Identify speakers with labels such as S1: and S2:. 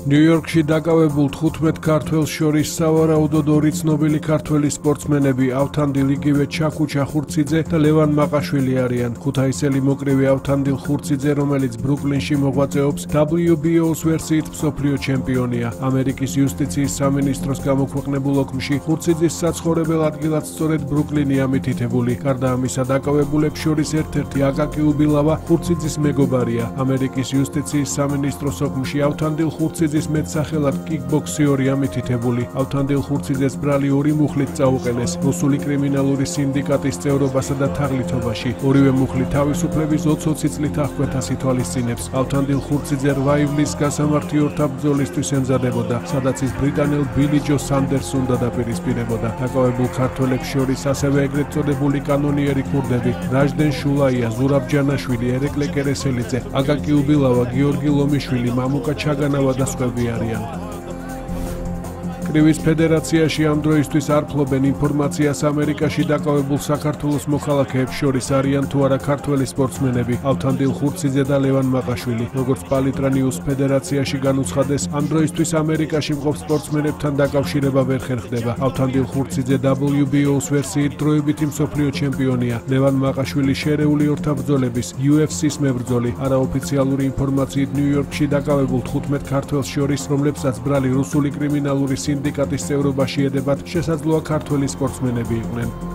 S1: ნიუ-იორკში დაკავებულ 15 ქართველს შორის სავარაუდოდ 2 ცნობილი ქართველი სპორტსმენები ავთანდილ იგივე ჩაკუ ჩახურციძე და ლევან მაყაშვილი არიან. ქუთაისელი მოკრივე ავთანდილ ხურციძე, რომელიც ბრუკლინში მოღვაწეობს, WBO-ს ვერსიით მსოფლიო ჩემპიონია. ამერიკის იუსტიციის სამინისტროს გამოქვეყნებულ ოქმში ხურციძის საცხოვრებელ ადგილად სწორედ ბრუკლინია მითითებული. გარდა ამისა, დაკავებულებს შორის ერთ-ერთი აკაკი უბილავა ხურციძის მეგობარია. ამერიკის იუსტიციის სამინისტროს ოქმში ავთანდილ ხურციძის მეტსახელად კიკბოქსიორია მითითებული. ავთანდილ ხურციძეს ბრალი 2 მუხლით წაუყენეს რუსული კრიმინალური სინდიკატის წევრობასა და თაღლითობაში. ორივე მუხლი თავისუფლების 20 წლით აღკვეთას ითვალისწინებს. ავთანდილ ხურციძე 8 ივლისს გასამართლეთა ბრძოლისთვის ემზადებოდა, სადაც ის ბრიტანელ ბილი ჯო სანდერსს უნდა დაპირისპირებოდა. დაკავებულ ქართველებს შორის ასევე ეგრეთ წოდებული კანონიერი ქურდები რაჟდენ შულაია, ზურაბ ჯანაშვილი, ერეკლე კერესელიძე, აკაკი უბილავა, გიორგი ლომიშვილი, მამუკა ჩაგანავა და სხვები არიან. კრივის ფედერაციაში ამ დროისთვის არ ფლობენ ინფორმაციას ამერიკაში დაკავებულ საქართველოს მოქალაქეებს შორის არიან თუ არა ქართველი სპორტსმენები ავთანდილ ხურციძე და ლევან მაყაშვილი. როგორც პალიტრა ნიუს ფედერაციაში განუცხადეს, ამ დროისთვის ამერიკაში მყოფ სპორტსმენებთან დაკავშირება ვერ ხერხდება. ავთანდილ ხურციძე WBO-ს ვერსიით დროებითი მსოფლიო ჩემპიონია. ლევან მაყაშვილი შერეული ორთა ბრძოლების UFC-ს მებრძოლი. არაოფიციალური ინფორმაციით ნიუ-იორკში დაკავებულ 15 ქართველს შორის, რომლებსაც ბრალი რუსული კრიმინალური სინდიკატის წევრობაში ედებათ, შესაძლოა ქართველი სპორტსმენები იყვნენ.